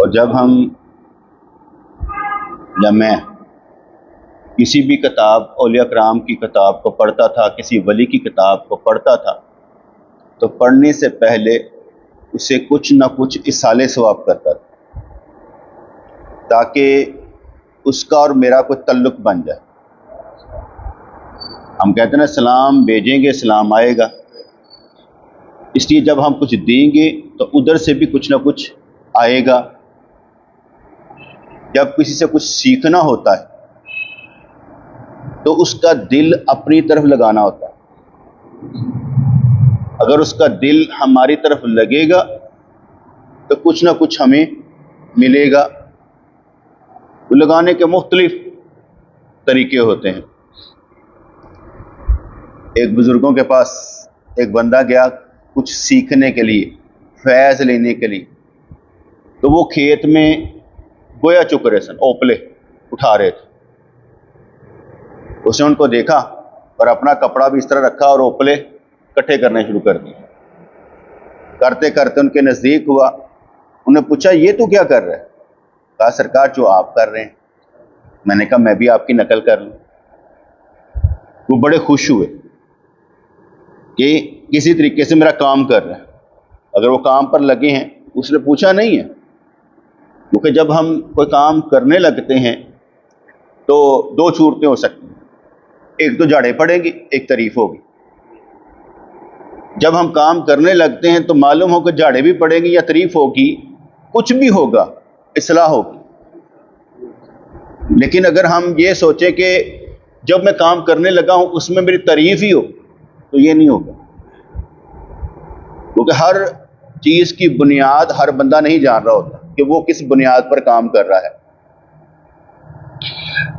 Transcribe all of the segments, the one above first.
اور جب میں کسی بھی کتاب اولیاء کرام کی کتاب کو پڑھتا تھا، کسی ولی کی کتاب کو پڑھتا تھا، تو پڑھنے سے پہلے اسے کچھ نہ کچھ اصالِ ثواب کرتا تھا، تاکہ اس کا اور میرا کوئی تعلق بن جائے۔ ہم کہتے ہیں نا سلام بھیجیں گے سلام آئے گا، اس لیے جب ہم کچھ دیں گے تو ادھر سے بھی کچھ نہ کچھ آئے گا۔ جب کسی سے کچھ سیکھنا ہوتا ہے تو اس کا دل اپنی طرف لگانا ہوتا ہے۔ اگر اس کا دل ہماری طرف لگے گا تو کچھ نہ کچھ ہمیں ملے گا۔ لگانے کے مختلف طریقے ہوتے ہیں۔ ایک بزرگوں کے پاس ایک بندہ گیا کچھ سیکھنے کے لیے، فیض لینے کے لیے، تو وہ کھیت میں گویا چک رہے سن، اوپلے اٹھا رہے تھے۔ اس نے ان کو دیکھا اور اپنا کپڑا بھی اس طرح رکھا اور اوپلے اکٹھے کرنے شروع کر دیے۔ کرتے کرتے ان کے نزدیک ہوا، انہوں نے پوچھا یہ تو کیا کر رہا ہے؟ کہا سرکار جو آپ کر رہے ہیں۔ میں نے کہا میں بھی آپ کی نقل کر لوں۔ وہ بڑے خوش ہوئے کہ کسی طریقے سے میرا کام کر رہا ہے۔ اگر وہ کام پر لگے ہیں، اس نے پوچھا نہیں ہے، کیونکہ جب ہم کوئی کام کرنے لگتے ہیں تو دو صورتیں ہو سکتی ہیں، ایک تو جھاڑے پڑیں گی، ایک تعریف ہوگی۔ جب ہم کام کرنے لگتے ہیں تو معلوم ہو کہ جھاڑے بھی پڑیں گی یا تعریف ہوگی، کچھ بھی ہوگا، اصلاح ہوگی۔ لیکن اگر ہم یہ سوچیں کہ جب میں کام کرنے لگا ہوں اس میں میری تعریف ہی ہو، تو یہ نہیں ہوگا، کیونکہ ہر چیز کی بنیاد ہر بندہ نہیں جان رہا ہوتا کہ وہ کس بنیاد پر کام کر رہا ہے۔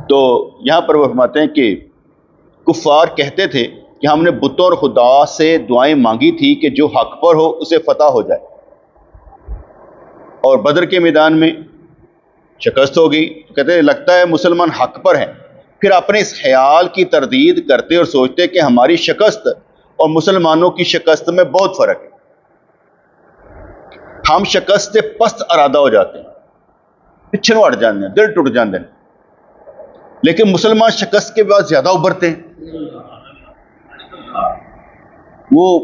تو یہاں پر وہ فرماتے ہیں کہ کفار کہتے تھے کہ ہم نے بتوں اور خدا سے دعائیں مانگی تھی کہ جو حق پر ہو اسے فتح ہو جائے، اور بدر کے میدان میں شکست ہو گئی۔ کہتے ہیں لگتا ہے مسلمان حق پر ہیں۔ پھر اپنے اس خیال کی تردید کرتے اور سوچتے کہ ہماری شکست اور مسلمانوں کی شکست میں بہت فرق ہے۔ ہم شکست سے پست ارادہ ہو جاتے ہیں، پیچھے ہٹ جاتے ہیں، دل ٹوٹ جاتے ہیں، لیکن مسلمان شکست کے بعد زیادہ ابھرتے ہیں، وہ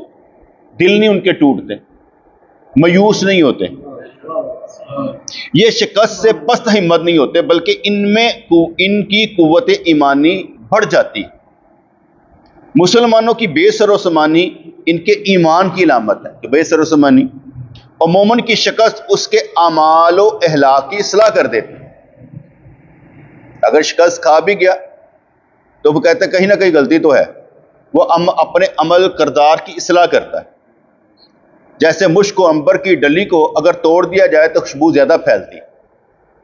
دل نہیں ان کے ٹوٹتے، مایوس نہیں ہوتے، یہ شکست سے پست ہمت نہیں ہوتے، بلکہ ان کی قوت ایمانی بڑھ جاتی۔ مسلمانوں کی بے سر و سامانی ان کے ایمان کی علامت ہے کہ بے سر و سامانی، اور مومن کی شکست اس کے اعمال و اخلاق کی اصلاح کر دیتی۔ اگر شکست کھا بھی گیا تو وہ کہتے ہیں کہیں نہ کہیں غلطی تو ہے، وہ اپنے عمل کردار کی اصلاح کرتا ہے۔ جیسے مشک و عنبر کی ڈلی کو اگر توڑ دیا جائے تو خوشبو زیادہ پھیلتی،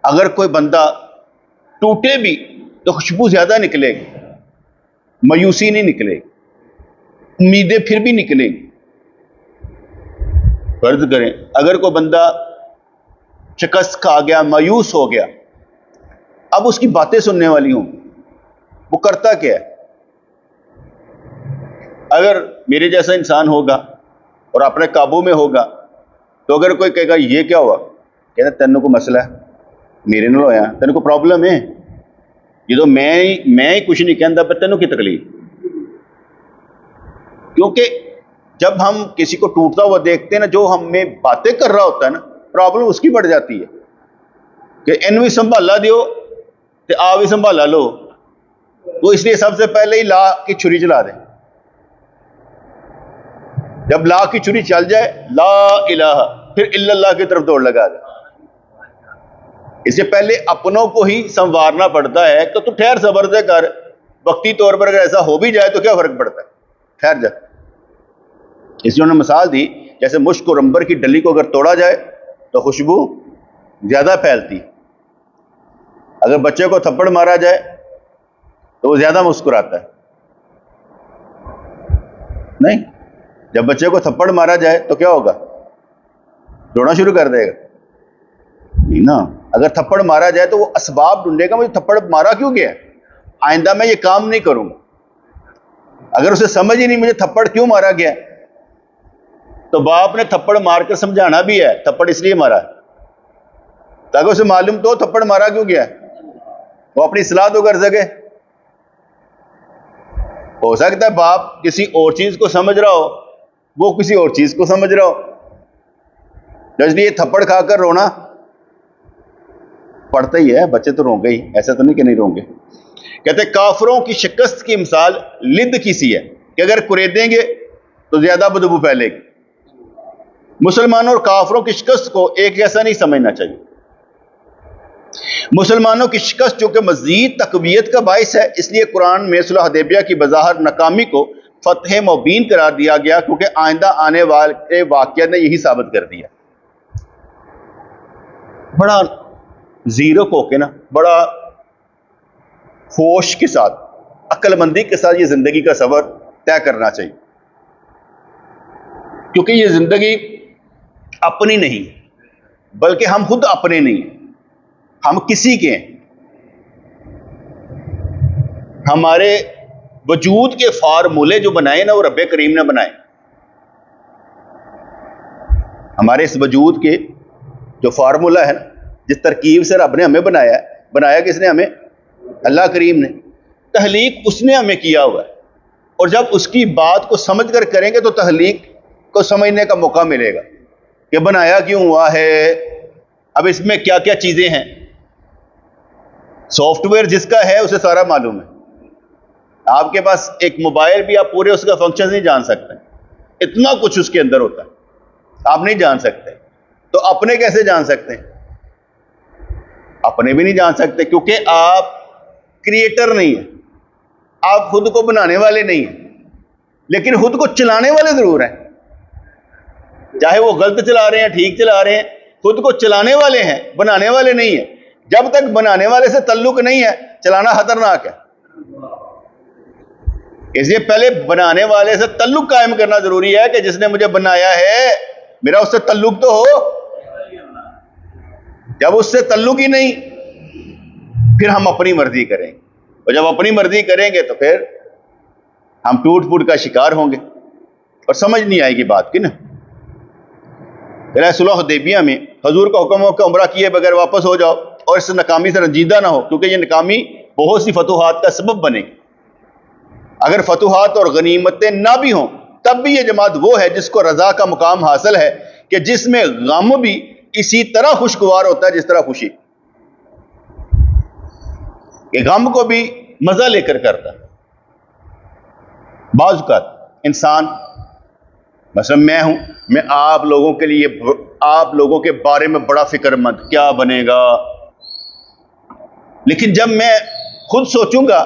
اگر کوئی بندہ ٹوٹے بھی تو خوشبو زیادہ نکلے گی، مایوسی نہیں نکلے گی، امیدیں پھر بھی نکلیں گی۔ فرض کریں اگر کوئی بندہ شکست کھا گیا، مایوس ہو گیا، اب اس کی باتیں سننے والی ہوں، وہ کرتا کیا ہے؟ اگر میرے جیسا انسان ہوگا اور اپنے قابو میں ہوگا تو اگر کوئی کہے گا یہ کیا ہوا، کہتا تینوں کو مسئلہ ہے، میرے نال ہویا، تینوں کو پرابلم ہے، یہ تو میں ہی کچھ نہیں کہتا پر تینوں کی تکلیف۔ کیونکہ جب ہم کسی کو ٹوٹتا ہوا دیکھتے ہیں نا، جو ہمیں باتیں کر رہا ہوتا ہے نا، پرابلم اس کی بڑھ جاتی ہے کہ ان بھی سنبھالا دیو تے آ بھی سنبھالا لو، تو اس لیے سب سے پہلے ہی لا کی چھری چلا دیں۔ جب لا کی چھری چل جائے، لا الہ، پھر الا اللہ کی طرف دوڑ لگا دیں۔ اس سے پہلے اپنوں کو ہی سنوارنا پڑتا ہے کہ تو ٹھہر صبر سے کر، وقتی طور پر اگر ایسا ہو بھی جائے تو کیا فرق پڑتا ہے، ٹھہر جا۔ اس لیے انہوں نے مثال دی جیسے مشک اور عنبر کی ڈلی کو اگر توڑا جائے تو خوشبو زیادہ پھیلتی، اگر بچے کو تھپڑ مارا جائے تو وہ زیادہ مسکراتا ہے، نہیں؟ جب بچے کو تھپڑ مارا جائے تو کیا ہوگا، رونا شروع کر دے گا، نہیں نا؟ اگر تھپڑ مارا جائے تو وہ اسباب ڈھونڈے گا مجھے تھپڑ مارا کیوں گیا، آئندہ میں یہ کام نہیں کروں گا۔ اگر اسے سمجھ ہی نہیں مجھے تھپڑ کیوں مارا گیا، تو باپ نے تھپڑ مار کر سمجھانا بھی ہے، تھپڑ اس لیے مارا ہے تاکہ اسے معلوم تو تھپڑ مارا کیوں گیا ہے، وہ اپنی اصلاح تو کر سکے۔ ہو سکتا ہے باپ کسی اور چیز کو سمجھ رہا ہو، وہ کسی اور چیز کو سمجھ رہا ہو، اس لیے تھپڑ کھا کر رونا پڑتا ہی ہے، بچے تو روں گے ہی، ایسا تو نہیں کہ نہیں روں گے۔ کہتے کافروں کی شکست کی مثال لد کی سی ہے کہ اگر کریدیں گے تو زیادہ بدبو پھیلے گی۔ مسلمانوں اور کافروں کی شکست کو ایک جیسا نہیں سمجھنا چاہیے۔ مسلمانوں کی شکست جو کہ مزید تقویت کا باعث ہے، اس لیے قرآن میں صلح حدیبیہ کی بظاہر ناکامی کو فتح مبین قرار دیا گیا، کیونکہ آئندہ آنے والے واقعات نے یہی ثابت کر دیا۔ بڑا زیرک ہو کے نا، بڑا ہوش کے ساتھ، عقل مندی کے ساتھ یہ زندگی کا سفر طے کرنا چاہیے، کیونکہ یہ زندگی اپنی نہیں، بلکہ ہم خود اپنے نہیں ہیں، ہم کسی کے ہیں۔ ہمارے وجود کے فارمولے جو بنائے نا وہ رب کریم نے بنائے۔ ہمارے اس وجود کے جو فارمولہ ہے نا، جس ترکیب سے رب نے ہمیں بنایا ہے، بنایا کس نے ہمیں؟ اللہ کریم نے۔ تخلیق اس نے ہمیں کیا ہوا ہے، اور جب اس کی بات کو سمجھ کر کریں گے تو تخلیق کو سمجھنے کا موقع ملے گا کہ بنایا کیوں ہوا ہے، اب اس میں کیا کیا چیزیں ہیں۔ سافٹ ویئر جس کا ہے اسے سارا معلوم ہے۔ آپ کے پاس ایک موبائل بھی، آپ پورے اس کا فنکشن نہیں جان سکتے، اتنا کچھ اس کے اندر ہوتا ہے، آپ نہیں جان سکتے۔ تو اپنے کیسے جان سکتے ہیں؟ اپنے بھی نہیں جان سکتے، کیونکہ آپ کریٹر نہیں ہیں، آپ خود کو بنانے والے نہیں ہیں، لیکن خود کو چلانے والے ضرور ہیں۔ چاہے وہ غلط چلا رہے ہیں، ٹھیک چلا رہے ہیں، خود کو چلانے والے ہیں، بنانے والے نہیں ہیں۔ جب تک بنانے والے سے تعلق نہیں ہے، چلانا خطرناک ہے۔ اس لیے پہلے بنانے والے سے تعلق قائم کرنا ضروری ہے کہ جس نے مجھے بنایا ہے میرا اس سے تعلق تو ہو۔ جب اس سے تعلق ہی نہیں، پھر ہم اپنی مرضی کریں گے، اور جب اپنی مرضی کریں گے تو پھر ہم ٹوٹ پھوٹ کا شکار ہوں گے اور سمجھ نہیں آئے گی بات کی نا۔ صلح حدیبیہ میں حضور کا حکم ہو کہ عمرہ کیے بغیر واپس ہو جاؤ اور اس ناکامی سے رنجیدہ نہ ہو، کیونکہ یہ ناکامی بہت سی فتوحات کا سبب بنے گی۔ اگر فتوحات اور غنیمتیں نہ بھی ہوں تب بھی یہ جماعت وہ ہے جس کو رضا کا مقام حاصل ہے، کہ جس میں غم بھی اسی طرح خوشگوار ہوتا ہے جس طرح خوشی، کہ غم کو بھی مزہ لے کر کرتا ہے۔ بعض اوقات انسان، مثلا میں ہوں، میں آپ لوگوں کے لیے، آپ لوگوں کے بارے میں بڑا فکر مند، کیا بنے گا، لیکن جب میں خود سوچوں گا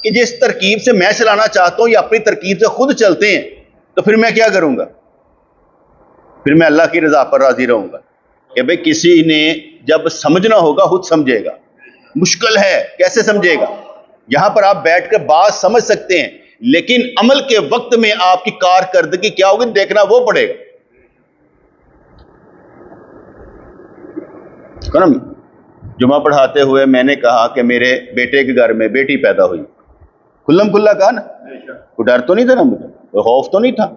کہ جس ترکیب سے میں چلانا چاہتا ہوں یا اپنی ترکیب سے خود چلتے ہیں، تو پھر میں کیا کروں گا؟ پھر میں اللہ کی رضا پر راضی رہوں گا کہ بھئی کسی نے جب سمجھنا ہوگا خود سمجھے گا۔ مشکل ہے، کیسے سمجھے گا؟ یہاں پر آپ بیٹھ کر بات سمجھ سکتے ہیں، لیکن عمل کے وقت میں آپ کی کارکردگی کیا ہوگی دیکھنا وہ پڑے گا۔ جمعہ پڑھاتے ہوئے میں نے کہا کہ میرے بیٹے کے گھر میں بیٹی پیدا ہوئی، کھلم کھلا کہا نا، کوئی ڈر تو نہیں تھا نا، مجھے کوئی خوف تو نہیں تھا۔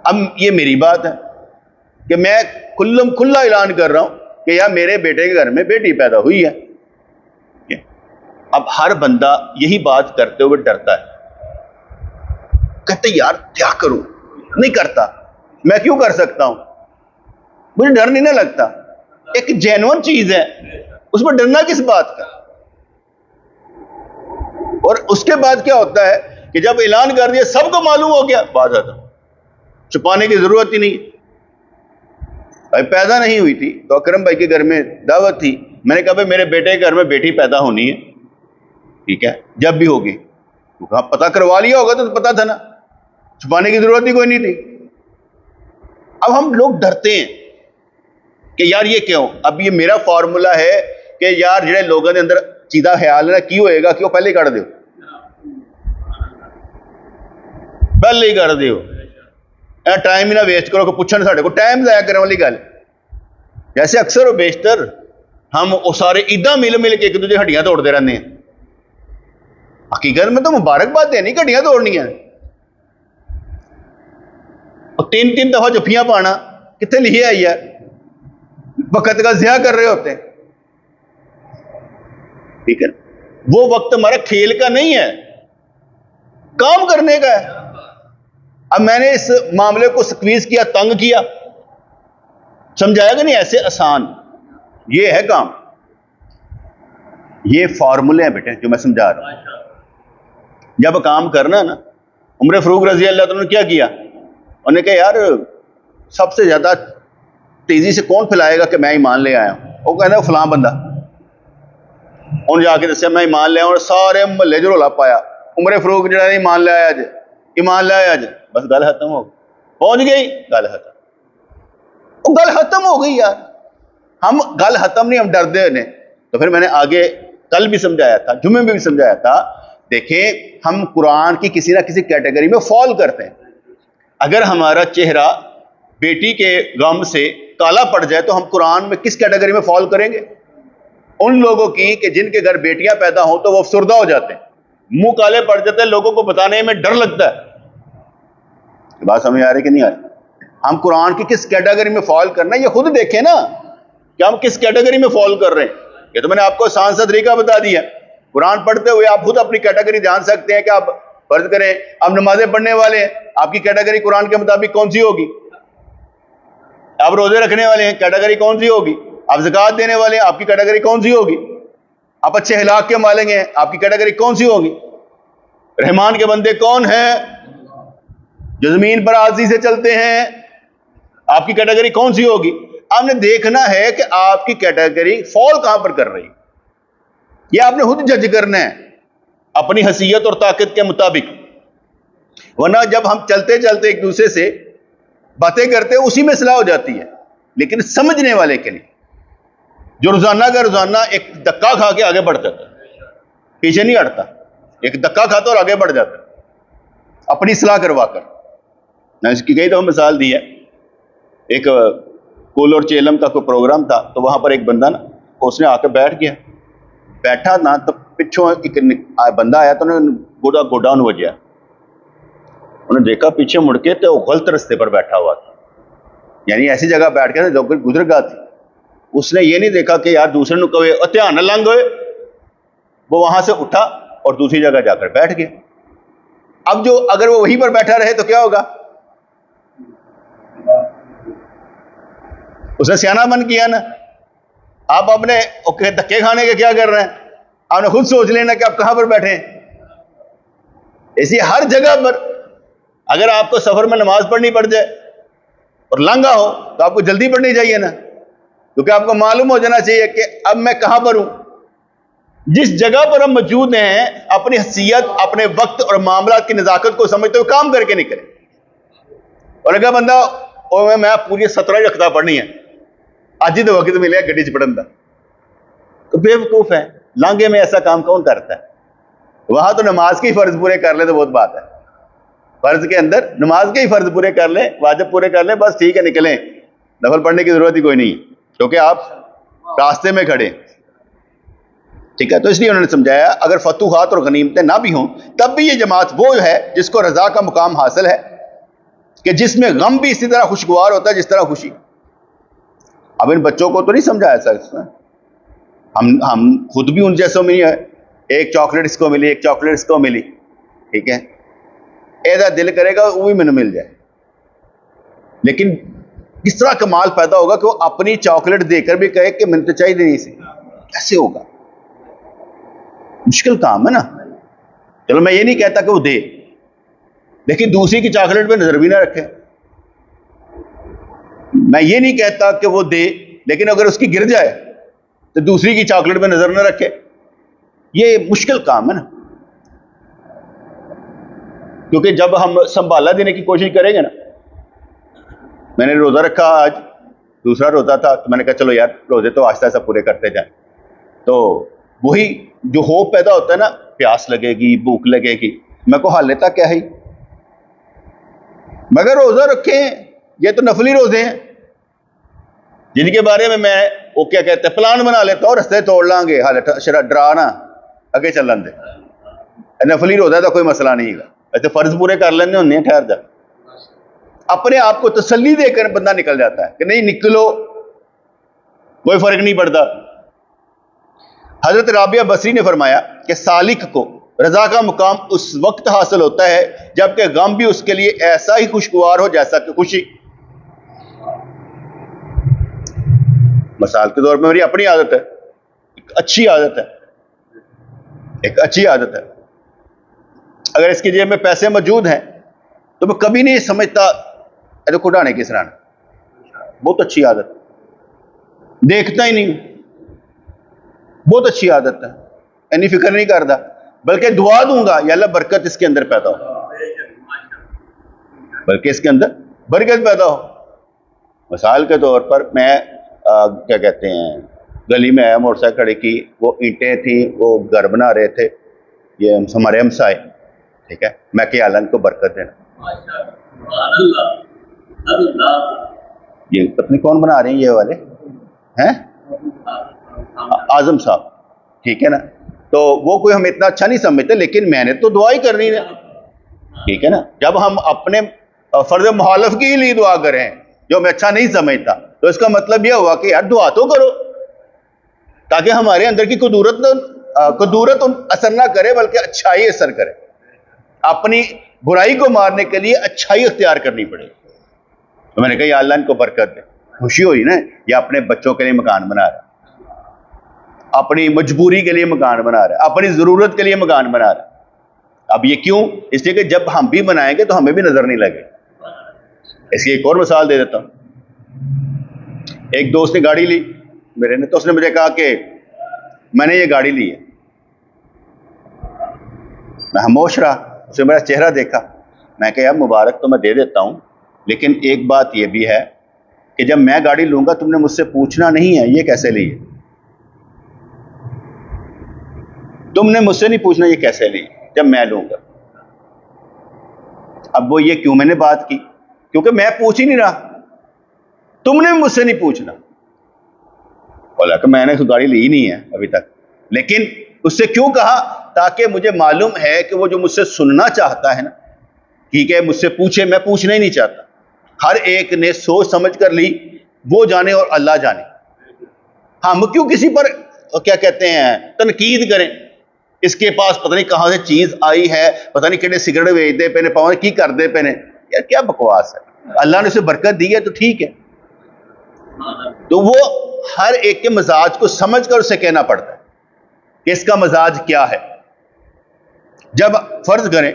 اب یہ میری بات ہے کہ میں کھلم کھلا اعلان کر رہا ہوں کہ یار میرے بیٹے کے گھر میں بیٹی پیدا ہوئی ہے۔ اب ہر بندہ یہی بات کرتے ہوئے ڈرتا ہے، کہتے یار کیا کروں، نہیں کرتا، میں کیوں کر سکتا ہوں، مجھے ڈر نہیں نہ لگتا۔ ایک جینون چیز ہے، اس میں ڈرنا کس بات کا؟ اور اس کے بعد کیا ہوتا ہے کہ جب اعلان کر دیا سب کو معلوم ہو گیا، بات ختم، چھپانے کی ضرورت ہی نہیں۔ بھائی پیدا نہیں ہوئی تھی تو اکرم بھائی کے گھر میں دعوت تھی، میں نے کہا بھائی میرے بیٹے کے گھر میں بیٹی پیدا ہونی ہے، ٹھیک ہے، جب بھی ہوگی، پتہ کروا لیا ہوگا تو پتہ تھا نا، چھپانے کی ضرورت ہی کوئی نہیں تھی۔ اب ہم لوگ ڈرتے ہیں کہ یار یہ کیوں؟ اب یہ میرا فارمولا ہے کہ یار جڑے لوگوں نے اندر چیزا خیال ہے کی ہوئے گا کہ وہ پہلے ہی کر دیو، پہلے ہی کر دیو، ٹائم ہی نہ ویسٹ کرو کہ پوچھنا ساڈے کو ٹائم ضائع کرنے والی گل۔ جیسے اکثر و بیشتر ہم وہ سارے عیداں مل مل کے ایک دوسرے ہڈیاں توڑتے رہتے ہیں، حقیقت میں تو مبارکباد دینی، ہڈیاں توڑنی ہیں۔ اور تین تین دفعہ جفیاں پانا کتنے لکھے آئی ہے؟ وقت کا ضیاع کر رہے ہوتے ہیں. ٹھیک ہے, وہ وقت ہمارا کھیل کا نہیں ہے, کام کرنے کا ہے. اب میں نے اس معاملے کو سکویز کیا, تنگ کیا, سمجھایا کہ نہیں ایسے آسان, یہ ہے کام. یہ فارمولے ہیں بیٹے جو میں سمجھا رہا ہوں. جب کام کرنا نا, عمر فاروق رضی اللہ عنہ نے کیا کیا, انہوں نے کہا یار سب سے زیادہ تیزی سے کون پھیلائے گا کہ میں ایمان لے آیا ہوں؟ وہ کہنا فلاں بندہ. انہوں نے جا کے دسیا میں ایمان لے آیا ہوں, اور سارے محلے جو رولا پایا عمر فاروق جڑا ایمان لے آیا, ایمان لے آیا, بس گل ختم ہو پہنچ گئی, گل ختم. وہ گل ختم ہو گئی یار. ہم گل ختم نہیں, ہم ڈردے نے. تو پھر میں نے آگے کل بھی سمجھایا تھا, جمعے میں بھی سمجھایا تھا, دیکھیں ہم قرآن کی کسی نہ کسی کیٹیگری میں فال کرتے ہیں. اگر ہمارا چہرہ بیٹی کے غم سے کالا پڑ جائے تو ہم قرآن میں کس کیٹیگری میں فال کریں گے؟ ان لوگوں کی کہ جن کے گھر بیٹیاں پیدا ہوں تو وہ افسردہ ہو جاتے ہیں, منہ کالے پڑ جاتے ہیں, لوگوں کو بتانے میں ڈر لگتا ہے. بات سمجھ آ رہی کہ نہیں آ رہی؟ ہم قرآن کی کس کیٹیگری میں فال کرنا ہے یہ خود دیکھیں نا, کہ ہم کس کیٹیگری میں فال کر رہے ہیں. یہ تو میں نے آپ کو آسان سا طریقہ بتا دیا. قرآن پڑھتے ہوئے آپ خود اپنی کیٹیگری جان سکتے ہیں کہ آپ فرض کریں آپ نمازیں پڑھنے والے ہیں, آپ کی کیٹیگری قرآن کے مطابق کون سی ہوگی؟ آپ روزے رکھنے والے ہیں, کیٹیگری کون سی ہوگی؟ آپ زکوٰۃ دینے والے ہیں, آپ کی کیٹیگری کون سی ہوگی؟ آپ اچھے اخلاق کے مالک ہیں, آپ کی کیٹیگری کون سی ہوگی؟ رحمان کے بندے کون ہیں جو زمین پر عاجزی سے چلتے ہیں, آپ کی کیٹیگری کون سی ہوگی؟ آپ نے دیکھنا ہے کہ آپ کی کیٹیگری فال کہاں پر کر رہی, یہ آپ نے خود جج کرنا ہے اپنی حیثیت اور طاقت کے مطابق. ورنہ جب ہم چلتے چلتے ایک دوسرے سے باتیں کرتے ہیں اسی میں اصلاح ہو جاتی ہے. لیکن سمجھنے والے کے لیے جو روزانہ کا روزانہ ایک دھکا کھا کے آگے بڑھ جاتا ہے, پیچھے نہیں ہٹتا, ایک دھکا کھاتا اور آگے بڑھ جاتا ہے اپنی اصلاح کروا کر. میں اس کی کئی دفعہ مثال دی ہے. ایک کول اور چیلم کا کوئی پروگرام تھا, تو وہاں پر ایک بندہ نا اس نے آ کے بیٹھ گیا, بیٹھا نا تو پچھوں ایک بندہ آیا تو انہیں گوڈا انہوں وجہ, انہوں نے دیکھا پیچھے مڑ کے تو وہ غلط رستے پر بیٹھا ہوا تھا, یعنی ایسی جگہ بیٹھ کے جو گزر گا تھی. اس نے یہ نہیں دیکھا کہ یار دوسرے نو کہے دھیان نہ لنگ ہوئے, وہ وہاں سے اٹھا اور دوسری جگہ جا کر بیٹھ گیا. اب جو اگر وہ وہیں پر بیٹھا رہے تو کیا ہوگا؟ اس نے سیانہ من کیا نا. آپ اپنے دھکے کھانے کے کیا کر رہے ہیں؟ آپ نے خود سوچ لینا کہ آپ کہاں پر بیٹھے ہیں. اسی ہر جگہ پر اگر آپ کو سفر میں نماز پڑھنی پڑ جائے اور لنگا ہو تو آپ کو جلدی پڑھنی چاہیے نا, کیونکہ آپ کو معلوم ہو جانا چاہیے کہ اب میں کہاں پر ہوں. جس جگہ پر ہم موجود ہیں اپنی حیثیت, اپنے وقت اور معاملات کی نزاکت کو سمجھتے ہوئے کام کر کے نکلیں. اور اگر بندہ میں پوری 17 رکھتا پڑھنی ہے, آج ہی تو وقت ملے گڈی چ پڑھن کا, تو بے وقوف ہے. لانگے میں ایسا کام کون کرتا ہے؟ وہاں تو نماز کے ہی فرض پورے کر لے تو بہت بات ہے. فرض کے اندر نماز کے ہی فرض پورے کر لیں, واجب پورے کر لیں, بس ٹھیک ہے نکلیں. نفل پڑھنے کی ضرورت ہی کوئی نہیں, کیونکہ آپ راستے میں کھڑے. ٹھیک ہے, تو اس لیے انہوں نے سمجھایا اگر فتوحات اور غنیمتیں نہ بھی ہوں تب بھی یہ جماعت وہ ہے جس کو رضا کا مقام حاصل ہے, کہ جس میں غم بھی اسی طرح خوشگوار ہوتا ہے جس طرح خوشی. اب ان بچوں کو تو نہیں سمجھایا سر, ہم خود بھی ان جیسوں میں نہیں ہے. ایک چاکلیٹ اس کو ملی, ایک چاکلیٹ اس کو ملی, ٹھیک ہے, ایسا دل کرے گا وہ بھی میں نے مل جائے. لیکن کس طرح کمال پیدا ہوگا کہ وہ اپنی چاکلیٹ دے کر بھی کہے کہ میں تو چاہیے نہیں سی, کیسے ہوگا؟ مشکل کام ہے نا. چلو میں یہ نہیں کہتا کہ وہ دے, لیکن دوسری کی چاکلیٹ پہ نظر بھی نہ رکھے. میں یہ نہیں کہتا کہ وہ دے, لیکن اگر اس کی گر جائے تو دوسری کی چاکلیٹ پہ نظر نہ رکھے. یہ مشکل کام ہے نا, کیونکہ جب ہم سنبھالا دینے کی کوشش کریں گے نا. میں نے روزہ رکھا, آج دوسرا روزہ تھا, تو میں نے کہا چلو یار روزے تو آہستہ آہستہ پورے کرتے جائیں. تو وہی جو ہوپ پیدا ہوتا ہے نا, پیاس لگے گی, بھوک لگے گی, میں کو حال لیتا کیا ہے, مگر روزہ رکھیں, یہ تو نفلی روزے ہیں جن کے بارے میں وہ کیا کہتے ہیں پلان بنا لیتا ہوں, رستے توڑ لیں گے, حال ڈرا نا اگے چلن دے. نفلی روزہ تو کوئی مسئلہ نہیں ہے, ایسے فرض پورے کر لینے ہونے, ٹھہر جا. اپنے آپ کو تسلی دے کر بندہ نکل جاتا ہے کہ نہیں نکلو, کوئی فرق نہیں پڑتا. حضرت رابعہ بصری نے فرمایا کہ سالک کو رضا کا مقام اس وقت حاصل ہوتا ہے جبکہ غم بھی اس کے لیے ایسا ہی خوشگوار ہو جیسا کہ خوشی. مثال کے طور پہ میری اپنی عادت ہے, ایک اچھی عادت ہے, ایک اچھی عادت ہے, اگر اس کی جیب میں پیسے موجود ہیں تو میں کبھی نہیں سمجھتا ایسے کھٹانے کس طرح. بہت اچھی عادت, دیکھتا ہی نہیں, بہت اچھی عادت ہے, یعنی فکر نہیں کرتا, بلکہ دعا دوں گا یا اللہ برکت اس کے اندر پیدا ہو, بلکہ اس کے اندر برکت پیدا ہو. مثال کے طور پر میں کیا کہتے ہیں گلی میں آیا, موٹر سائیکل کھڑی کی, وہ اینٹیں تھیں, وہ گھر بنا رہے تھے, یہ ہمارے ہمسائے, ٹھیک ہے, میں کہ اللہ ان کو برکت دینا. یہ پتنی کون بنا رہے ہیں یہ والے ہیں, اعظم صاحب, ٹھیک ہے نا. تو وہ کوئی ہمیں اتنا اچھا نہیں سمجھتے, لیکن میں نے تو دعا ہی کرنی ہے, ٹھیک ہے نا. جب ہم اپنے فرض مخالف کی لیے دعا کریں جو میں اچھا نہیں سمجھتا, تو اس کا مطلب یہ ہوا کہ یار دعا تو کرو تاکہ ہمارے اندر کی قدورت اثر نہ کرے بلکہ اچھائی اثر کرے. اپنی برائی کو مارنے کے لیے اچھائی اختیار کرنی پڑے. تو میں نے کہا یا اللہ ان کو برکت دے. خوشی ہوئی نا, یا اپنے بچوں کے لیے مکان بنا رہا ہے, اپنی مجبوری کے لیے مکان بنا رہا ہے, اپنی ضرورت کے لیے مکان بنا رہا ہے. اب یہ کیوں؟ اس لیے کہ جب ہم بھی بنائیں گے تو ہمیں بھی نظر نہیں لگے. اس کی ایک اور مثال دے دیتا ہوں. ایک دوست نے گاڑی لی میرے نے, تو اس نے مجھے کہا کہ میں نے یہ گاڑی لی ہے. میں خاموش رہا, اسے میرا چہرہ دیکھا, میں کہا یار مبارک تو میں دے دیتا ہوں, لیکن ایک بات یہ بھی ہے کہ جب میں گاڑی لوں گا تم نے مجھ سے پوچھنا نہیں ہے یہ کیسے لی ہے, تم نے مجھ سے نہیں پوچھنا یہ کیسے لی جب میں لوں گا. اب وہ یہ کیوں میں نے بات کی, کیونکہ میں پوچھ ہی نہیں رہا, تم نے مجھ سے نہیں پوچھنا. بولا کہ میں نے گاڑی لی ہی نہیں ہے ابھی تک, لیکن اس سے کیوں کہا؟ تاکہ مجھے معلوم ہے کہ وہ جو مجھ سے سننا چاہتا ہے نا, ٹھیک ہے, مجھ سے پوچھے, میں پوچھنا ہی نہیں چاہتا. ہر ایک نے سوچ سمجھ کر لی, وہ جانے اور اللہ جانے. ہم کیوں کسی پر کیا کہتے ہیں تنقید کریں, اس کے پاس پتہ نہیں کہاں سے چیز آئی ہے, پتہ نہیں کہنے سگریٹ بیچ دے پہنے, پاؤں کی کر دے پہنے, یار کیا بکواس ہے. اللہ نے اسے برکت دی ہے تو ٹھیک ہے. تو وہ ہر ایک کے مزاج کو سمجھ کر اسے کہنا پڑتا ہے کہ اس کا مزاج کیا ہے. جب فرض کریں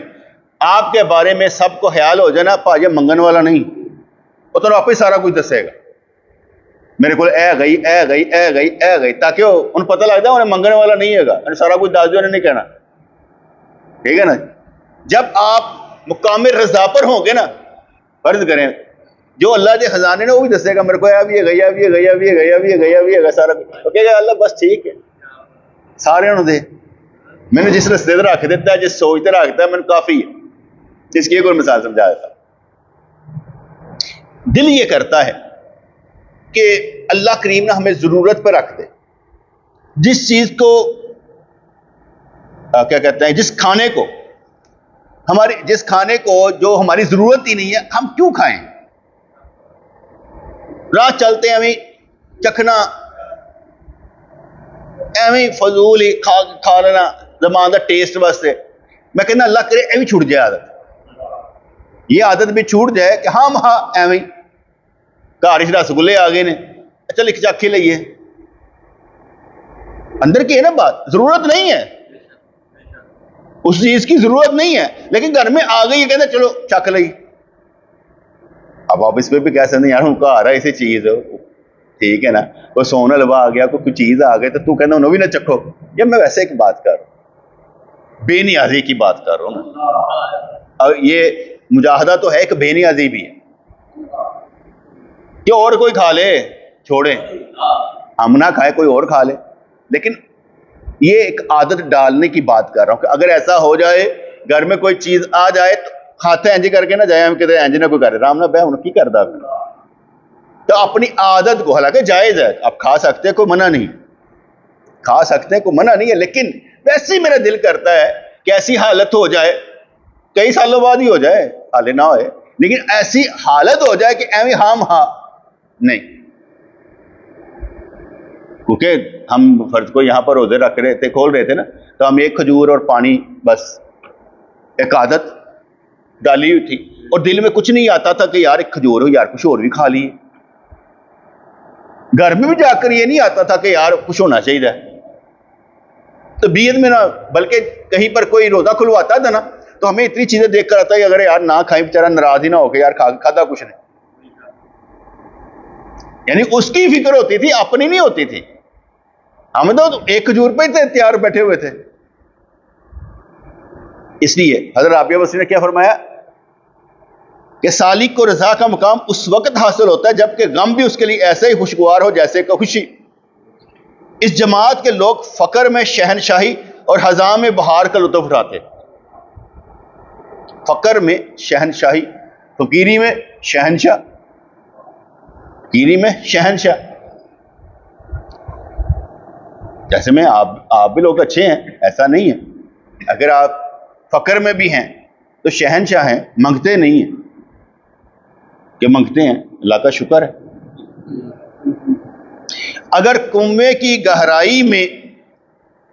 آپ کے بارے میں سب کو خیال ہو جائے نا, پاجے منگن والا نہیں, وہ تو آپ ہی سارا کچھ دسے گا, میرے کو اے گئی اے گئی اے گئی اے گئی, تاکہ ان پتہ لگتا ہے انہیں منگنے والا نہیں ہے گا, سارا کچھ دس دو انہیں نہیں کہنا, ٹھیک ہے نا. جب آپ مقام رضا پر ہوں گے نا, فرض کریں جو اللہ کے خزانے نے وہ بھی دسے گا, میرے کو اب یہ گئی اب یہ گئی اب یہ گئی اب یہ گئی اب یہ گئی, سارا کچھ, تو کہے گا اللہ بس ٹھیک ہے, سارے انہوں دے, میں نے جس رستے سے رکھ دیتا ہے, جس سوچتے رکھتا ہے, میں نے کافی ہے. اس کی ایک اور مثال سمجھا دیتا ہوں. دل یہ کرتا ہے کہ اللہ کریم نے ہمیں ضرورت پہ رکھ دے, جس چیز کو کیا کہتے ہیں, جس کھانے کو جو ہماری ضرورت ہی نہیں ہے, ہم کیوں کھائیں؟ راہ چلتے ہیں ہمیں چکھنا, ایویں فضول ہی کھا لینا زبان دا ٹیسٹ واسطے. میں کہنا اللہ کرے ایویں چھوٹ جائے عادت, یہ عادت بھی چھوٹ جائے کہ ہاں ایویں گھر رسگلے آ گئے نے, چل ایک چکھ ہی لئیے, اندر کی ہے نا بات, ضرورت نہیں ہے, اس چیز کی ضرورت نہیں ہے, لیکن گھر میں آ گئی, کہتے چلو چکھ لئی. اب آپ اس پہ بھی کہہ سکتے ہیں یار ہوں کا آ رہا ہے ایسی چیز, ٹھیک ہے نا, کوئی سونا لوا آ گیا, کوئی چیز آ گئی, تو کہنا انہوں بھی نہ چکھو. یہ میں ویسے ایک بات کر رہا ہوں, بے نیازی کی بات کر رہا ہوں نا. اور یہ مجاہدہ تو ہے, ایک بے نیازی بھی ہے کہ اور کوئی کھا لے, چھوڑیں, ہم نہ کھائے کوئی اور کھا لے. لیکن یہ ایک عادت ڈالنے کی بات کر رہا ہوں کہ اگر ایسا ہو جائے گھر میں کوئی چیز آ جائے تو کھاتے انج کر کے نہ جائے, ہم کہتے ہیں انج نہ کوئی کرے, رام نہ بہ ان کی کردا. تو اپنی عادت کو, حالانکہ جائز ہے, آپ کھا سکتے ہیں, کوئی منع نہیں, کھا سکتے ہیں, کوئی منع نہیں ہے, لیکن ویسے ہی میرا دل کرتا ہے کہ ایسی حالت ہو جائے, کئی سالوں بعد ہی ہو جائے, حالے نہ ہوئے, لیکن ایسی حالت ہو جائے کہ ایویں ہاں نہیں. کیونکہ ہم فرض کو یہاں پر روزے رکھ رہے تھے، کھول رہے تھے نا، تو ہم ایک کھجور اور پانی بس ایک عادت ڈالی ہوئی تھی، اور دل میں کچھ نہیں آتا تھا کہ یار ایک کھجور ہو، یار کچھ اور بھی کھا لیے. گھر میں بھی جا کر یہ نہیں آتا تھا کہ یار کچھ ہونا چاہیے. طبیعت میں نہ، بلکہ کہیں پر کوئی روزہ کھلواتا تھا نا تو ہمیں اتنی چیزیں دیکھ کر آتا ہے اگر یار نہ کھائیں بیچارہ ناراض ہی نہ ہو کہ یار کھاتا کچھ نہیں. یعنی اس کی فکر ہوتی تھی، اپنی نہیں ہوتی تھی. ہم تو ایک کھجور پہ ہی تیار بیٹھے ہوئے تھے. اس لیے حضرت رابعہ بصری نے کیا فرمایا کہ سالک کو رضا کا مقام اس وقت حاصل ہوتا ہے جبکہ غم بھی اس کے لیے ایسے ہی خوشگوار ہو جیسے کہ خوشی. اس جماعت کے لوگ فقر میں شہنشاہی اور خزاں میں بہار کا لطف اٹھاتے. فقر میں شہنشاہی، فقیری میں شہنشاہ، فقیری میں شہنشاہ. جیسے میں آپ بھی لوگ اچھے ہیں، ایسا نہیں ہے. اگر آپ فقر میں بھی ہیں تو شہنشاہ ہیں، منگتے نہیں ہیں کہ منگتے ہیں، اللہ کا شکر ہے. اگر کنویں کی گہرائی میں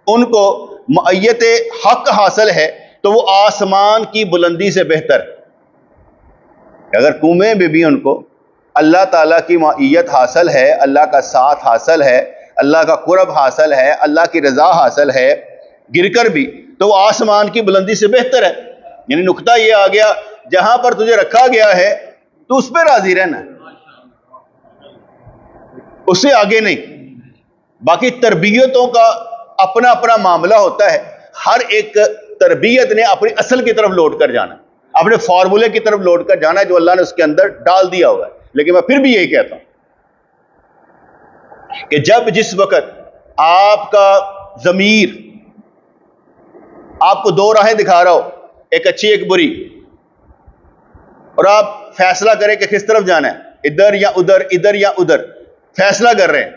ان کو معیت حق حاصل ہے تو وہ آسمان کی بلندی سے بہتر. اگر کنویں میں بھی ان کو اللہ تعالیٰ کی معیت حاصل ہے، اللہ کا ساتھ حاصل ہے، اللہ کا قرب حاصل ہے، اللہ کی رضا حاصل ہے گر کر بھی، تو وہ آسمان کی بلندی سے بہتر ہے. یعنی نقطہ یہ آ گیا، جہاں پر تجھے رکھا گیا ہے تو اس پہ راضی رہنا، اس سے آگے نہیں. باقی تربیتوں کا اپنا اپنا معاملہ ہوتا ہے. ہر ایک تربیت نے اپنی اصل کی طرف لوٹ کر جانا، اپنے فارمولے کی طرف لوٹ کر جانا ہے جو اللہ نے اس کے اندر ڈال دیا ہوا ہے. لیکن میں پھر بھی یہی کہتا ہوں کہ جس وقت آپ کا ضمیر آپ کو دو راہیں دکھا رہا ہو، ایک اچھی ایک بری، اور آپ فیصلہ کریں کہ کس طرف جانا ہے، ادھر یا ادھر، ادھر یا ادھر، فیصلہ کر رہے ہیں،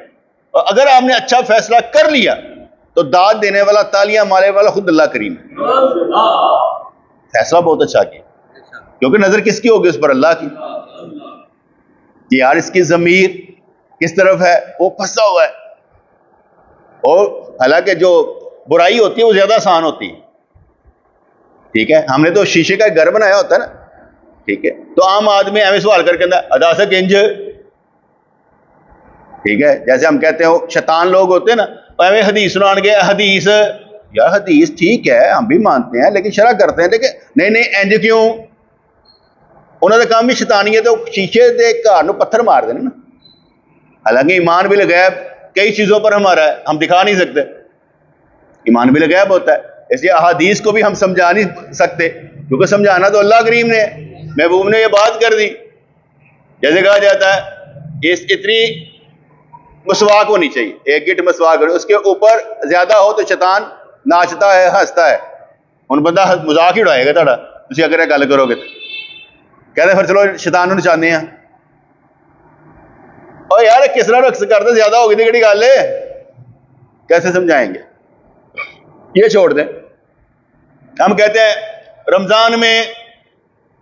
اور اگر آپ نے اچھا فیصلہ کر لیا تو داد دینے والا، تالیاں مارے والا خود اللہ کریم ہے. فیصلہ بہت اچھا کیا، کیونکہ نظر کس کی ہوگی؟ اس پر، اللہ کی. کہ یار اس کی ضمیر کس طرف ہے، وہ پھنسا ہوا ہے. اور حالانکہ جو برائی ہوتی ہے وہ زیادہ آسان ہوتی ہے. ٹھیک ہے، ہم نے تو شیشے کا گھر بنایا ہوتا ہے نا، ٹھیک ہے، تو عام آدمی ایویں سوال کر کے ادا سے کنج، ٹھیک ہے، جیسے ہم کہتے ہیں شیطان لوگ ہوتے ہیں نا، ایویں حدیث سنان گے، حدیث، یار حدیث ٹھیک ہے ہم بھی مانتے ہیں لیکن شرح کرتے ہیں، لیکن نہیں انج کیوں؟ انہوں نے کام بھی شیطانی ہے تو شیشے دے گھر نو پتھر مار دینا نا. حالانکہ ایمان بھی لغیب کئی چیزوں پر ہمارا ہے، ہم دکھا نہیں سکتے، ایمان بھی لغیب ہوتا ہے. اس لیے احادیث کو بھی ہم سمجھا نہیں سکتے، کیونکہ سمجھانا تو اللہ کریم نے، محبوب نے یہ بات کر دی. جیسے کہا جاتا ہے اتنی مسواک ہونی چاہیے، ایک گٹ مسواک ہونی، اس کے اوپر زیادہ ہو تو شیطان ناچتا ہے، ہنستا ہے. ان بندہ مذاق ہی اڑائے گا تھوڑا، تسی اگر گل کرو گے تو کہتے پھر چلو شیطان نو نچانے ہیں. اور یار کس طرح رقص کرتے زیادہ ہوگی تھی، کہڑی گل ہے، کیسے سمجھائیں گے؟ یہ چھوڑ دیں. ہم کہتے ہیں رمضان میں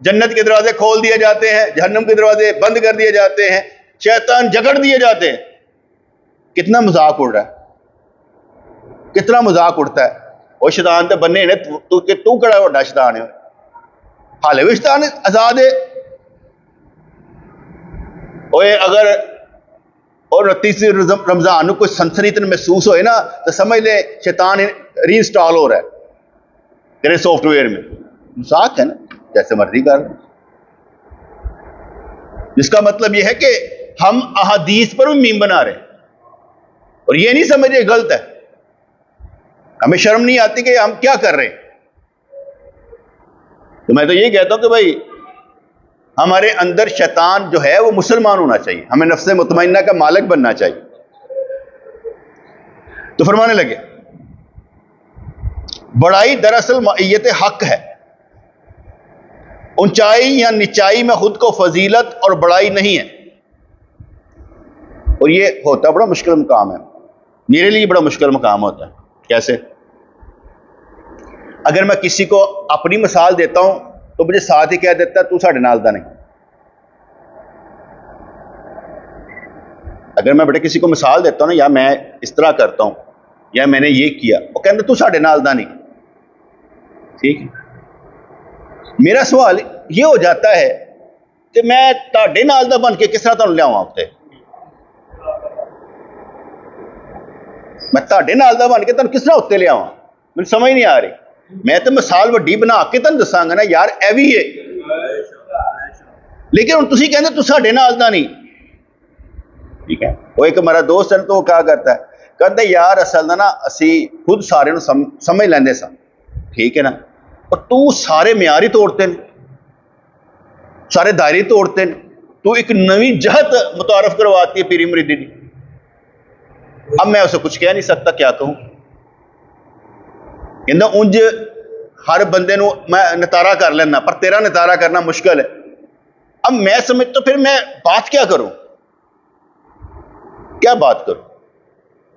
جنت کے دروازے کھول دیے جاتے ہیں، جہنم کے دروازے بند کر دیے جاتے ہیں، شیطان جکڑ دیے جاتے ہیں. کتنا مذاق اڑ رہا ہے، کتنا مذاق اڑتا ہے. وہ شیطان تے بننے نے تو کڑا وڈا شیطان ہے، حالے بھی شیطان آزاد ہے. اگر اور 29 رمضان کو کوئی سنسنیتن محسوس ہوئے نا تو سمجھ لے شیطان ری انسٹال ہو رہا ہے تیرے سافٹ ویئر میں. مذاق ہے نا، جیسے مرضی کر. جس کا مطلب یہ ہے کہ ہم احادیث پر بھی میم بنا رہے ہیں اور یہ نہیں سمجھے غلط ہے. ہمیں شرم نہیں آتی کہ ہم کیا کر رہے ہیں. تو میں تو یہی کہتا ہوں کہ بھائی ہمارے اندر شیطان جو ہے وہ مسلمان ہونا چاہیے، ہمیں نفس مطمئنہ کا مالک بننا چاہیے. تو فرمانے لگے بڑائی دراصل معیت حق ہے، اونچائی یا نچائی میں خود کو فضیلت اور بڑائی نہیں ہے. اور یہ ہوتا بڑا مشکل مقام ہے، میرے لیے بڑا مشکل مقام ہوتا ہے. کیسے؟ اگر میں کسی کو اپنی مثال دیتا ہوں تو مجھے ساتھ ہی کہہ دیتا ہے تو ساڈے نال دا نہیں. اگر میں بیٹے کسی کو مثال دیتا ہوں نا، یا میں اس طرح کرتا ہوں یا میں نے یہ کیا، وہ کہتے تو ساڈے نال دا نہیں. ٹھیک ہے، میرا سوال یہ ہو جاتا ہے کہ میں تاڈے نال دا بن کے کس طرح تمہیں لیاواں اتنے؟ میں تاڈے نال دا بن کے تمہیں کس طرح اتنے لیاواں؟ مجھے سمجھ نہیں آ رہی. میں تو مثال وڈی بنا کے تمہیں دساں گا نا یار اے بھی ہے، لیکن ہوں تسی کہندے تو ساڈے نال دا نہیں. ٹھیک ہے، وہ ایک ہمارا دوست ہے تو وہ کہا کرتا ہے، کہتے یار اصل نا اسی خود سارے سمجھ لیندے سا، ٹھیک ہے نا، اور تو سارے معیار ہی توڑتے ہیں، سارے دائرے توڑتے ہیں، تو ایک نئی جہت متعارف کرواتی ہے پیری مریدی دی. اب میں اسے کچھ کہہ نہیں سکتا، کیا کہوں؟ کہنا انج ہر بندے نو میں نتارا کر لینا، پر تیرا نتارا کرنا مشکل ہے. اب میں سمجھ تو پھر میں بات کیا کروں؟ کیا بات کروں؟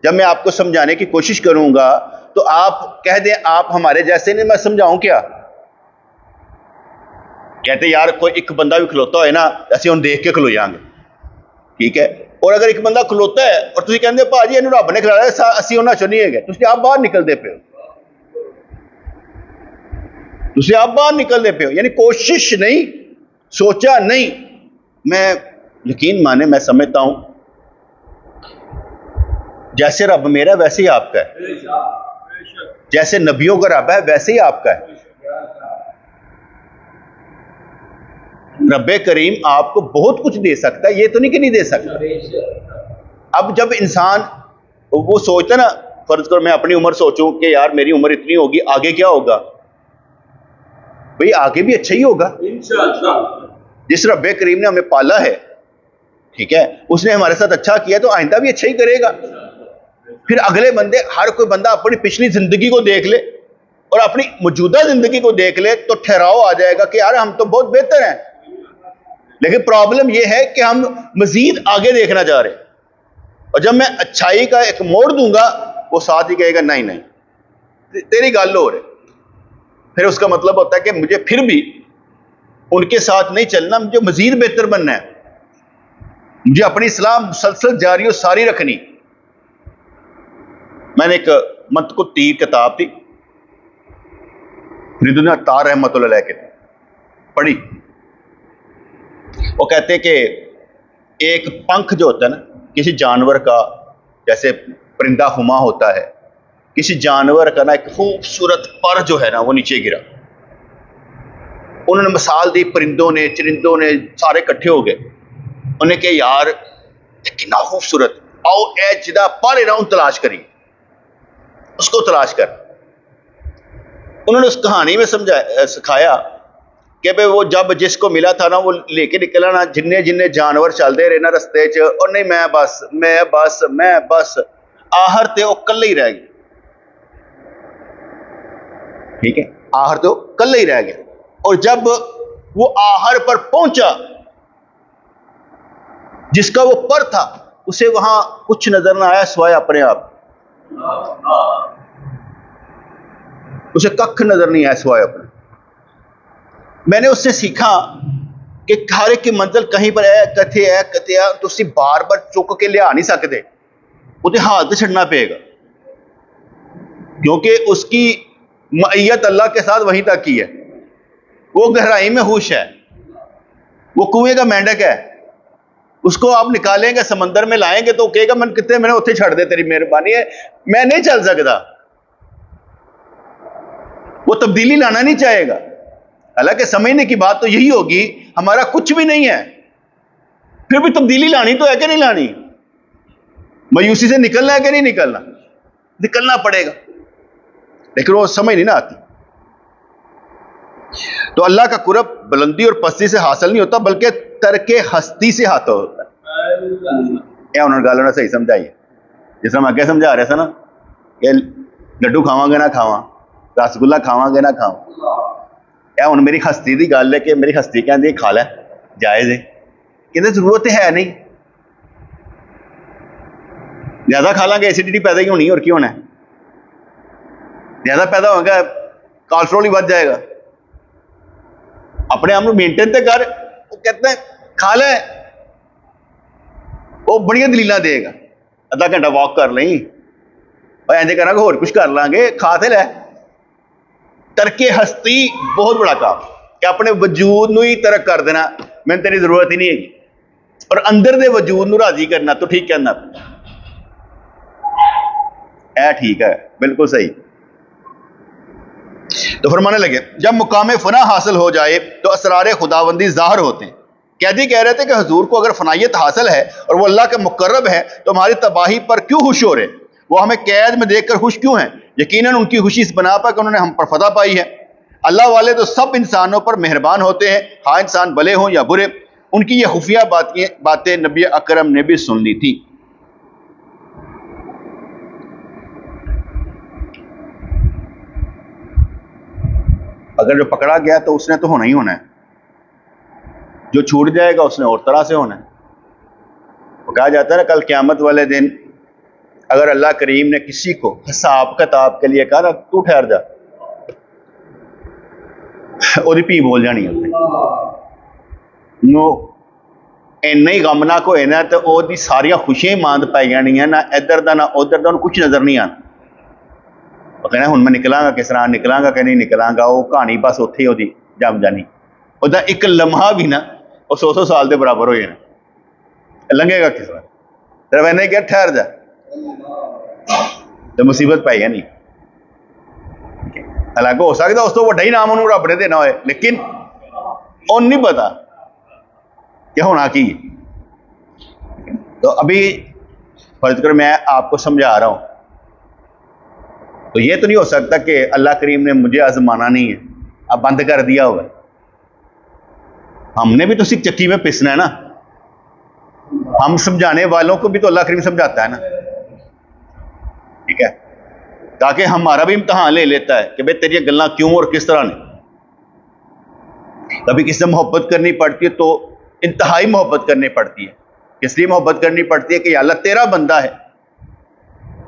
جب میں آپ کو سمجھانے کی کوشش کروں گا تو آپ کہہ دیں آپ ہمارے جیسے نہیں، میں سمجھاؤں کیا؟ کہتے یار کوئی ایک بندہ بھی کھلوتا ہوئے نا ایسے ہم دیکھ کے کھلو جائیں گے، ٹھیک ہے. اور اگر ایک بندہ کھلوتا ہے اور تسی کہندے پا جی رب نے کھلایا اسی انہاں چوں نہیں ہے، تسی آپ باہر نکلتے پے ہو، تسی آپ باہر نکلتے پے ہو. یعنی کوشش نہیں، سوچا نہیں. میں یقین مانے میں سمجھتا ہوں جیسے رب میرا ویسے ہی آپ کا ہے، جیسے نبیوں کا رب ہے ویسے ہی آپ کا ہے. رب کریم آپ کو بہت کچھ دے سکتا ہے، یہ تو نہیں کہ نہیں دے سکتا. اب جب انسان وہ سوچتا نا، فرض کرو میں اپنی عمر سوچوں کہ یار میری عمر اتنی ہوگی، آگے کیا ہوگا؟ بھئی آگے بھی اچھا ہی ہوگا. جس رب کریم نے ہمیں پالا ہے، ٹھیک ہے، اس نے ہمارے ساتھ اچھا کیا تو آئندہ بھی اچھا ہی کرے گا. پھر اگلے بندے، ہر کوئی بندہ اپنی پچھلی زندگی کو دیکھ لے اور اپنی موجودہ زندگی کو دیکھ لے تو ٹھہراؤ آ جائے گا کہ یار ہم تو بہت بہتر ہیں. لیکن پرابلم یہ ہے کہ ہم مزید آگے دیکھنا چاہ رہے ہیں، اور جب میں اچھائی کا ایک موڑ دوں گا وہ ساتھ ہی کہے گا نہیں نہیں تیری گل ہو رہی. پھر اس کا مطلب ہوتا ہے کہ مجھے پھر بھی ان کے ساتھ نہیں چلنا، مجھے مزید بہتر بننا ہے، مجھے اپنی اصلاح مسلسل جاری و ساری رکھنی. میں نے ایک منطق تیر کتاب تھی فریدالدین عطار رحمۃ اللہ علیہ کے پڑھی. وہ کہتے کہ ایک پنکھ جو ہوتا ہے نا کسی جانور کا، جیسے پرندہ ہما ہوتا ہے، کسی جانور کا نا ایک خوبصورت پر جو ہے نا وہ نیچے گرا. انہوں نے مثال دی، پرندوں نے چرندوں نے سارے کٹھے ہو گئے، انہیں کہ یار کتنا خوبصورت، آؤ اے جدا پر ہے نا ان تلاش کری، اس کو تلاش کر. انہوں نے اس کہانی میں سکھایا کہ بھئی وہ جب جس کو ملا تھا نا وہ لے کے نکلا نا، جننے جننے جانور چلتے رہے نا رستے چ، اور نہیں میں بس آخر تے وہ کلے ہی رہ گئے. ٹھیک ہے، آخر تے وہ کلے ہی رہ گئے. اور جب وہ آخر پر پہنچا جس کا وہ پر تھا، اسے وہاں کچھ نظر نہ آیا سوائے اپنے آپ، اسے ککھ نظر نہیں آیا سوائے اپنے. میں نے اس سے سیکھا کہ ہر ایک کی منزل کہیں پر ہے، کتھے ہے کتھے ہے، تو اسی بار بار چک کے لیا نہیں سکتے، اسے حالت چھڑنا پڑے گا، کیونکہ اس کی معیت اللہ کے ساتھ وہیں تک کی ہے. وہ گہرائی میں ہوش ہے، وہ کنویں کا مینڈک ہے، اس کو آپ نکالیں گے سمندر میں لائیں گے تو کہے گا کتنے میں نے اتنے چھڑ دے، تیری مہربانی ہے میں نہیں چل سکتا. وہ تبدیلی لانا نہیں چاہے گا. حالانکہ سمجھنے کی بات تو یہی ہوگی ہمارا کچھ بھی نہیں ہے، پھر بھی تبدیلی لانی تو ہے کہ نہیں لانی؟ مایوسی سے نکلنا ہے کہ نہیں نکلنا؟ نکلنا پڑے گا، لیکن وہ سمجھ نہیں نہ آتی. تو اللہ کا قرب بلندی اور پستی سے حاصل نہیں ہوتا بلکہ ترک ہستی سے حاصل ہوتا ہے. یہ انہوں نے گالوں نے صحیح سمجھائی ہے، جس طرح میں آگے سمجھا رہے تھا نا کہ لڈو کھاواں گے نہ کھاواں، رس گلا کھاواں گے نہ کھاواں. اے ہن میری ہستی دی گل ہے کہ میری ہستی کہندی کھا لے، جائز ہے، کہندے ضرورت ہے نہیں، زیادہ کھا لیں گے ایسیڈیٹی پیدا ہی ہونی، اور کی ہونا ہے؟ زیادہ پیدا ہوگا کولسٹرول ہی بڑھ جائے گا. اپنے آپ کو مینٹین تے کر. وہ کہتے ہیں کھا لے، وہ بڑی دلیلاں دے گا، آدھا گھنٹہ واک کر لیں، ایسے کرنا کہ اور کچھ کر لیں گے، کھاتے لے۔ ترک ہستی بہت بڑا کام کہ اپنے وجود نو ہی ترک کر دینا، میں تیری ضرورت ہی نہیں ہے، اور اندر دے وجود نو راضی کرنا تو ٹھیک کہنا، اے ٹھیک ہے، بالکل صحیح۔ تو فرمانے لگے جب مقام فنا حاصل ہو جائے تو اسرار خداوندی ظاہر ہوتے ہیں۔ قیدی کہہ رہے تھے کہ حضور کو اگر فنائیت حاصل ہے اور وہ اللہ کے مقرب ہے تو ہماری تباہی پر کیوں خوش ہو رہے؟ وہ ہمیں قید میں دیکھ کر خوش کیوں ہیں؟ یقیناً ان کی خوشی اس بنا پر کہ انہوں نے ہم پر فتح پائی ہے۔ اللہ والے تو سب انسانوں پر مہربان ہوتے ہیں، ہاں انسان بھلے ہوں یا برے۔ ان کی یہ خفیہ باتیں نبی اکرم نے بھی سن لی تھی۔ اگر جو پکڑا گیا تو اس نے تو ہونا ہی ہونا ہے، جو چھوٹ جائے گا اس نے اور طرح سے ہونا ہے۔ وہ کہا جاتا ہے نا کل قیامت والے دن اگر اللہ کریم نے کسی کو حساب کتاب کے لیے کہا نا تو ٹھہر جا، وہ پی بول جانی ہے، اینا ہی غمناک ہوئے نا تو وہ دی ساریاں خوشیاں ماند پائی جانی ہیں، نہ ادھر دا نہ ادھر دا، کچھ نظر نہیں آنا۔ وہ کہنا ہوں میں نکلاں گا کس طرح، نکلاں گا کہ نہیں نکلاں گا، وہ کہانی بس اتھے ہی ہوتی جم جانی، وہ ایک لمحہ بھی نا وہ 100 سال دے برابر ہو جانا، لنگے گا کس طرح؟ تیرا میں نے کیا ٹھہر جا تو مصیبت پائی ہے نہیں۔ حالانکہ ہو سکتا اس تو وڈا ہی نام انہوں رب نے دینا ہوئے، لیکن ان نہیں پتا کہ ہونا کی۔ تو ابھی فرض کر میں آپ کو سمجھا رہا ہوں تو یہ تو نہیں ہو سکتا کہ اللہ کریم نے مجھے آزمانا نہیں ہے، اب بند کر دیا ہوا ہے۔ ہم نے بھی تو صرف چکی میں پسنا ہے نا، ہم سمجھانے والوں کو بھی تو اللہ کریم سمجھاتا ہے نا، ٹھیک ہے، تاکہ ہمارا بھی امتحان لے لیتا ہے کہ بھئی تیری گلاں کیوں اور کس طرح نہیں۔ کبھی کسی سے محبت کرنی پڑتی ہے تو انتہائی محبت کرنی پڑتی ہے، کس لیے محبت کرنی پڑتی ہے کہ یا اللہ تیرا بندہ ہے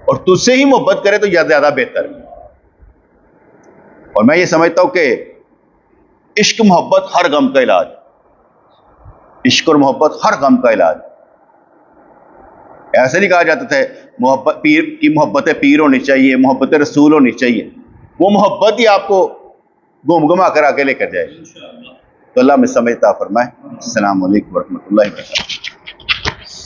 اور تجھ سے ہی محبت کرے تو زیادہ بہتر ہے۔ اور میں یہ سمجھتا ہوں کہ عشق محبت ہر غم کا علاج، عشق اور محبت ہر غم کا علاج۔ ایسے نہیں کہا جاتا تھا محبت پیر کی محبت پیر ہونی چاہیے، محبت رسول ہونی چاہیے، وہ محبت ہی آپ کو گم گما کر آگے لے کر جائے۔ تو اللہ میں سمجھتا فرمائے۔ السلام علیکم ورحمۃ اللہ وبرکاتہ۔